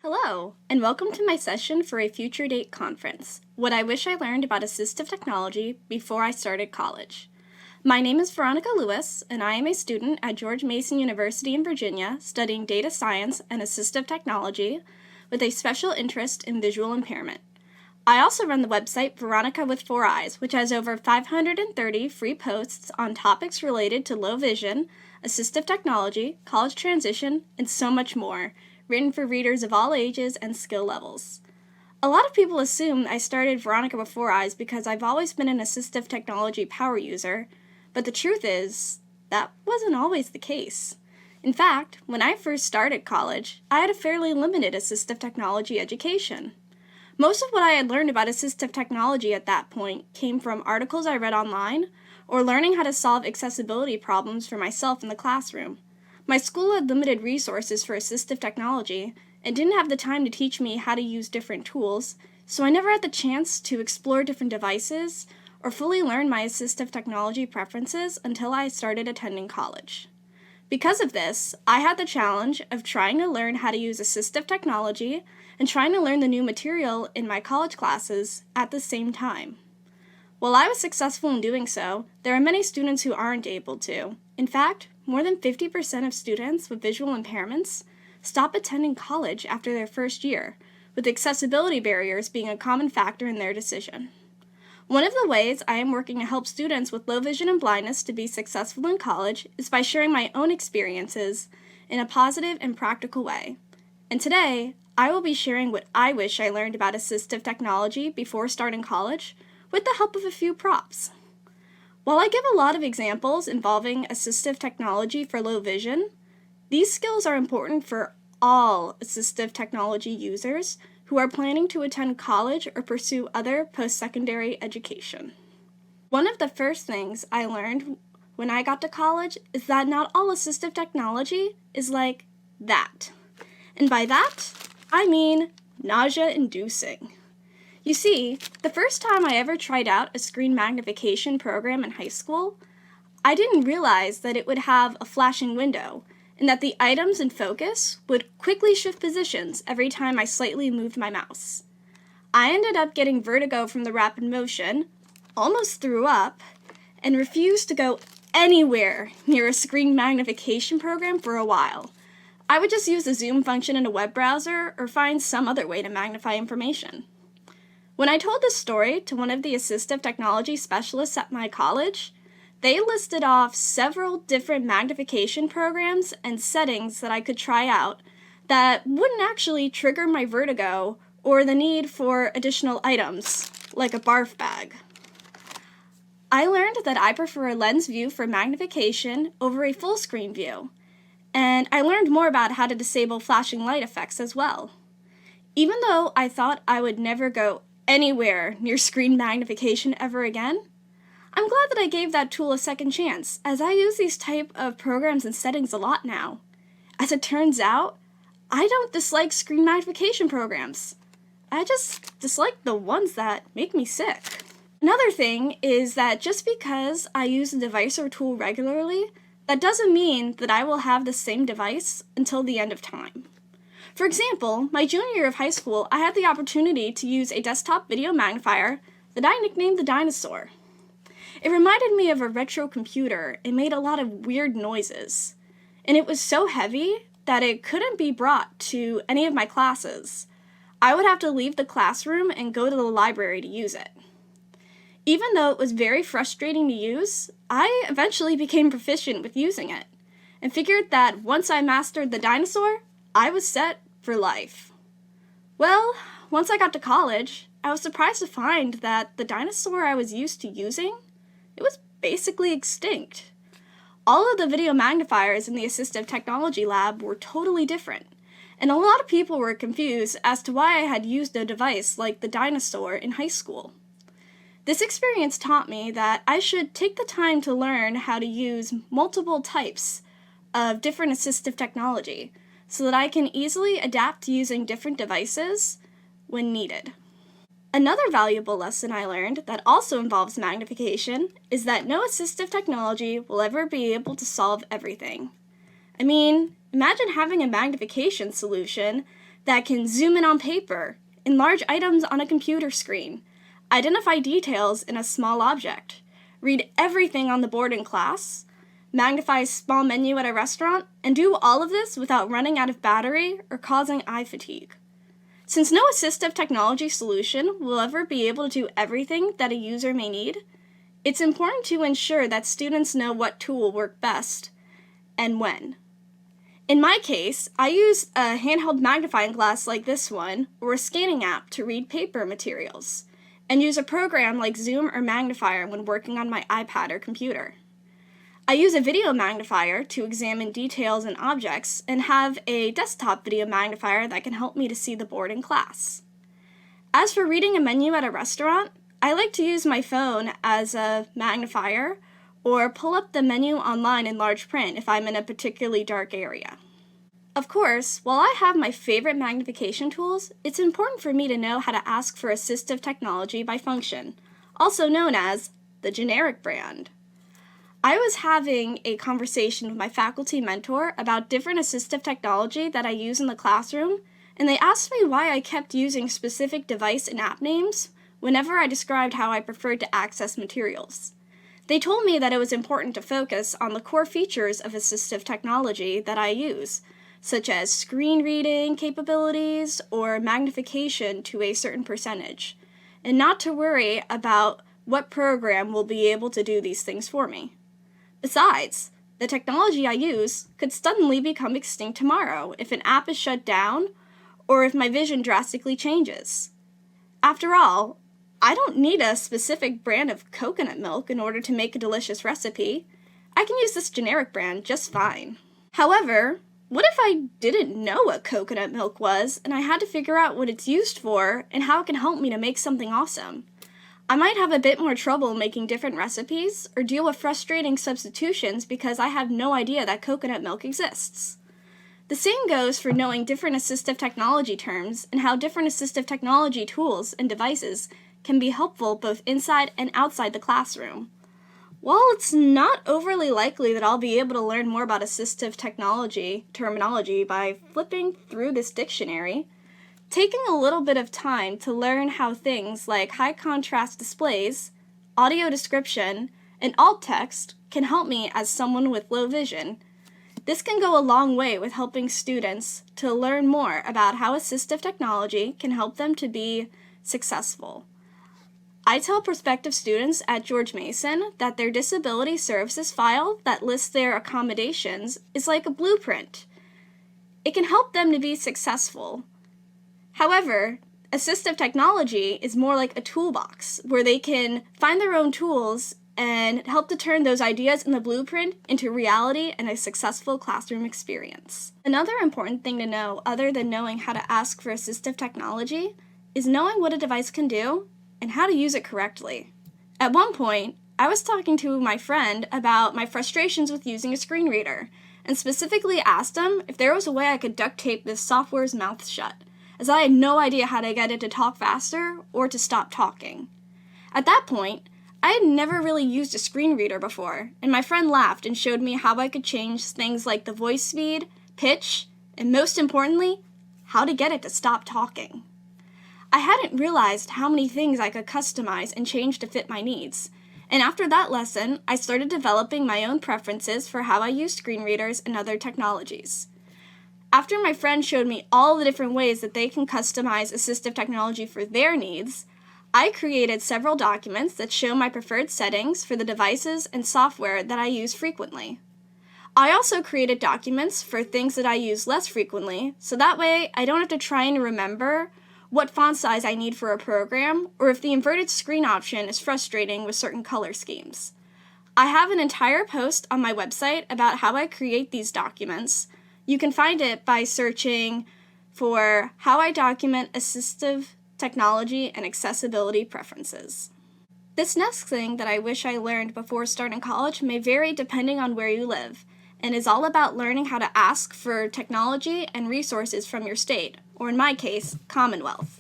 Hello, and welcome to my session for a future date conference, What I Wish I Learned About Assistive Technology Before I Started College. My name is Veronica Lewis, and I am a student at George Mason University in Virginia studying data science and assistive technology with a special interest in visual impairment. I also run the website Veronica with 4 Eyes, which has over 530 free posts on topics related to low vision, assistive technology, college transition, and so much more, written for readers of all ages and skill levels. A lot of people assume I started Veronica with 4 Eyes because I've always been an assistive technology power user, but the truth is, that wasn't always the case. In fact, when I first started college, I had a fairly limited assistive technology education. Most of what I had learned about assistive technology at that point came from articles I read online or learning how to solve accessibility problems for myself in the classroom. My school had limited resources for assistive technology and didn't have the time to teach me how to use different tools, so I never had the chance to explore different devices or fully learn my assistive technology preferences until I started attending college. Because of this, I had the challenge of trying to learn how to use assistive technology and trying to learn the new material in my college classes at the same time. While I was successful in doing so, there are many students who aren't able to. In fact, more than 50% of students with visual impairments stop attending college after their first year, with accessibility barriers being a common factor in their decision. One of the ways I am working to help students with low vision and blindness to be successful in college is by sharing my own experiences in a positive and practical way. And today, I will be sharing what I wish I learned about assistive technology before starting college with the help of a few props. While I give a lot of examples involving assistive technology for low vision, these skills are important for all assistive technology users who are planning to attend college or pursue other post-secondary education. One of the first things I learned when I got to college is that not all assistive technology is like that. And by that, I mean nausea-inducing. You see, the first time I ever tried out a screen magnification program in high school, I didn't realize that it would have a flashing window and that the items in focus would quickly shift positions every time I slightly moved my mouse. I ended up getting vertigo from the rapid motion, almost threw up, and refused to go anywhere near a screen magnification program for a while. I would just use the zoom function in a web browser or find some other way to magnify information. When I told this story to one of the assistive technology specialists at my college, they listed off several different magnification programs and settings that I could try out that wouldn't actually trigger my vertigo or the need for additional items, like a barf bag. I learned that I prefer a lens view for magnification over a full screen view, and I learned more about how to disable flashing light effects as well. Even though I thought I would never go anywhere near screen magnification ever again, I'm glad that I gave that tool a second chance, as I use these type of programs and settings a lot now. As it turns out, I don't dislike screen magnification programs. I just dislike the ones that make me sick. Another thing is that just because I use a device or tool regularly, that doesn't mean that I will have the same device until the end of time. For example, my junior year of high school, I had the opportunity to use a desktop video magnifier that I nicknamed the Dinosaur. It reminded me of a retro computer and made a lot of weird noises. And it was so heavy that it couldn't be brought to any of my classes. I would have to leave the classroom and go to the library to use it. Even though it was very frustrating to use, I eventually became proficient with using it and figured that once I mastered the Dinosaur, I was set for life. Well, once I got to college, I was surprised to find that the Dinosaur I was used to using, it was basically extinct. All of the video magnifiers in the assistive technology lab were totally different, and a lot of people were confused as to why I had used a device like the Dinosaur in high school. This experience taught me that I should take the time to learn how to use multiple types of different assistive technology, so that I can easily adapt to using different devices when needed. Another valuable lesson I learned that also involves magnification is that no assistive technology will ever be able to solve everything. I mean, imagine having a magnification solution that can zoom in on paper, enlarge items on a computer screen, identify details in a small object, read everything on the board in class, magnify a small menu at a restaurant, and do all of this without running out of battery or causing eye fatigue. Since no assistive technology solution will ever be able to do everything that a user may need, it's important to ensure that students know what tool will work best and when. In my case, I use a handheld magnifying glass like this one or a scanning app to read paper materials, and use a program like Zoom or Magnifier when working on my iPad or computer. I use a video magnifier to examine details and objects, and have a desktop video magnifier that can help me to see the board in class. As for reading a menu at a restaurant, I like to use my phone as a magnifier or pull up the menu online in large print if I'm in a particularly dark area. Of course, while I have my favorite magnification tools, it's important for me to know how to ask for assistive technology by function, also known as the generic brand. I was having a conversation with my faculty mentor about different assistive technology that I use in the classroom, and they asked me why I kept using specific device and app names whenever I described how I preferred to access materials. They told me that it was important to focus on the core features of assistive technology that I use, such as screen reading capabilities or magnification to a certain percentage, and not to worry about what program will be able to do these things for me. Besides, the technology I use could suddenly become extinct tomorrow if an app is shut down or if my vision drastically changes. After all, I don't need a specific brand of coconut milk in order to make a delicious recipe. I can use this generic brand just fine. However, what if I didn't know what coconut milk was and I had to figure out what it's used for and how it can help me to make something awesome? I might have a bit more trouble making different recipes or deal with frustrating substitutions because I have no idea that coconut milk exists. The same goes for knowing different assistive technology terms and how different assistive technology tools and devices can be helpful both inside and outside the classroom. While it's not overly likely that I'll be able to learn more about assistive technology terminology by flipping through this dictionary, taking a little bit of time to learn how things like high contrast displays, audio description, and alt text can help me as someone with low vision. This can go a long way with helping students to learn more about how assistive technology can help them to be successful. I tell prospective students at George Mason that their disability services file that lists their accommodations is like a blueprint. It can help them to be successful. However, assistive technology is more like a toolbox where they can find their own tools and help to turn those ideas in the blueprint into reality and a successful classroom experience. Another important thing to know, other than knowing how to ask for assistive technology, is knowing what a device can do and how to use it correctly. At one point, I was talking to my friend about my frustrations with using a screen reader, and specifically asked him if there was a way I could duct tape this software's mouth shut, as I had no idea how to get it to talk faster or to stop talking. At that point, I had never really used a screen reader before, and my friend laughed and showed me how I could change things like the voice speed, pitch, and most importantly, how to get it to stop talking. I hadn't realized how many things I could customize and change to fit my needs, and after that lesson, I started developing my own preferences for how I use screen readers and other technologies. After my friend showed me all the different ways that they can customize assistive technology for their needs, I created several documents that show my preferred settings for the devices and software that I use frequently. I also created documents for things that I use less frequently, so that way I don't have to try and remember what font size I need for a program, or if the inverted screen option is frustrating with certain color schemes. I have an entire post on my website about how I create these documents. You can find it by searching for How I Document Assistive Technology and Accessibility Preferences. This next thing that I wish I learned before starting college may vary depending on where you live, and is all about learning how to ask for technology and resources from your state, or in my case, Commonwealth.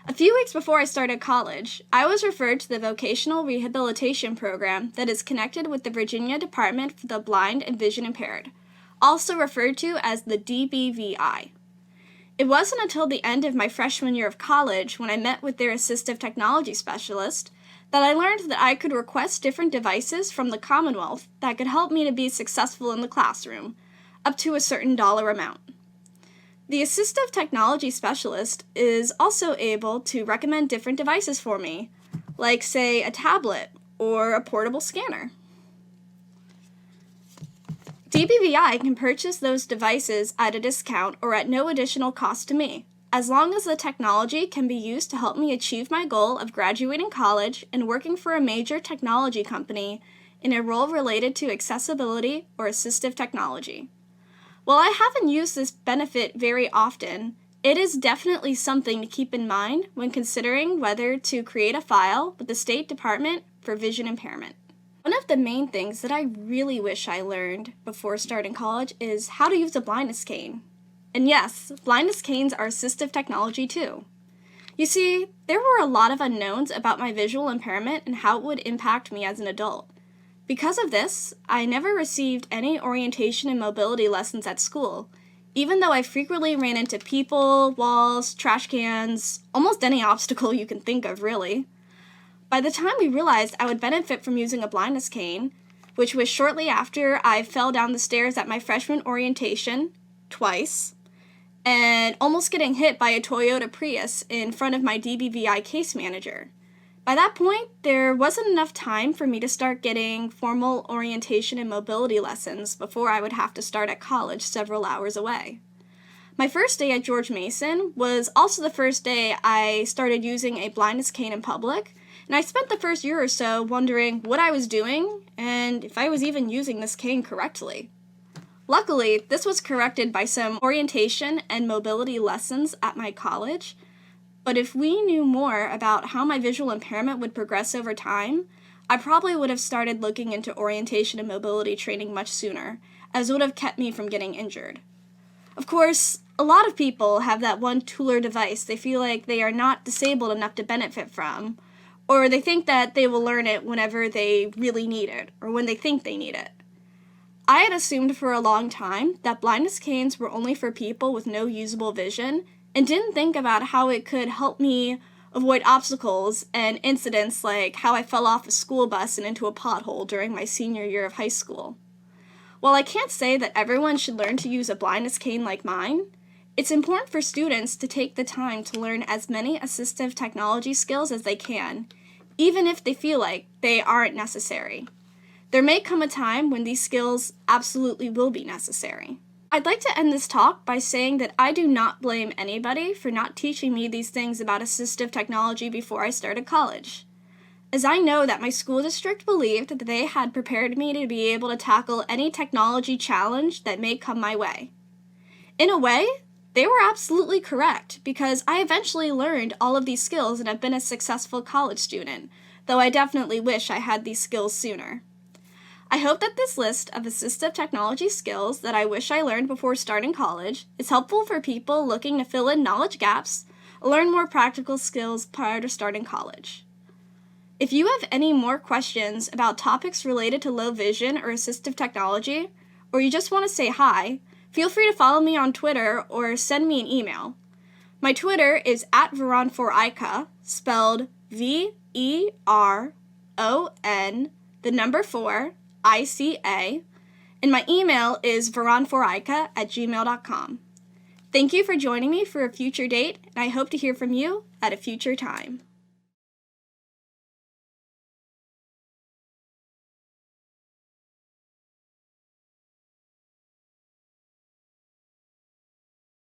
A few weeks before I started college, I was referred to the vocational rehabilitation program that is connected with the Virginia Department for the Blind and Vision Impaired, also referred to as the DBVI. It wasn't until the end of my freshman year of college, when I met with their assistive technology specialist, that I learned that I could request different devices from the Commonwealth that could help me to be successful in the classroom, up to a certain dollar amount. The assistive technology specialist is also able to recommend different devices for me, like, say, a tablet or a portable scanner. DBVI can purchase those devices at a discount or at no additional cost to me, as long as the technology can be used to help me achieve my goal of graduating college and working for a major technology company in a role related to accessibility or assistive technology. While I haven't used this benefit very often, it is definitely something to keep in mind when considering whether to create a file with the State Department for Vision Impairment. One of the main things that I really wish I learned before starting college is how to use a blindness cane. And yes, blindness canes are assistive technology too. You see, there were a lot of unknowns about my visual impairment and how it would impact me as an adult. Because of this, I never received any orientation and mobility lessons at school, even though I frequently ran into people, walls, trash cans, almost any obstacle you can think of, really. By the time we realized I would benefit from using a blindness cane, which was shortly after I fell down the stairs at my freshman orientation, twice, and almost getting hit by a Toyota Prius in front of my DBVI case manager. By that point, there wasn't enough time for me to start getting formal orientation and mobility lessons before I would have to start at college several hours away. My first day at George Mason was also the first day I started using a blindness cane in public, and I spent the first year or so wondering what I was doing and if I was even using this cane correctly. Luckily, this was corrected by some orientation and mobility lessons at my college, but if we knew more about how my visual impairment would progress over time, I probably would have started looking into orientation and mobility training much sooner, as it would have kept me from getting injured. Of course, a lot of people have that one tool or device they feel like they are not disabled enough to benefit from, or they think that they will learn it whenever they really need it, or when they think they need it. I had assumed for a long time that blindness canes were only for people with no usable vision, and didn't think about how it could help me avoid obstacles and incidents like how I fell off a school bus and into a pothole during my senior year of high school. While I can't say that everyone should learn to use a blindness cane like mine, it's important for students to take the time to learn as many assistive technology skills as they can, even if they feel like they aren't necessary. There may come a time when these skills absolutely will be necessary. I'd like to end this talk by saying that I do not blame anybody for not teaching me these things about assistive technology before I started college, as I know that my school district believed that they had prepared me to be able to tackle any technology challenge that may come my way. In a way, they were absolutely correct, because I eventually learned all of these skills and have been a successful college student, though I definitely wish I had these skills sooner. I hope that this list of assistive technology skills that I wish I learned before starting college is helpful for people looking to fill in knowledge gaps or learn more practical skills prior to starting college. If you have any more questions about topics related to low vision or assistive technology, or you just want to say hi, feel free to follow me on Twitter or send me an email. My Twitter is @Veron4Ica, spelled VERON4ICA, and my email is veron4ica@gmail.com. Thank you for joining me for a future date, and I hope to hear from you at a future time.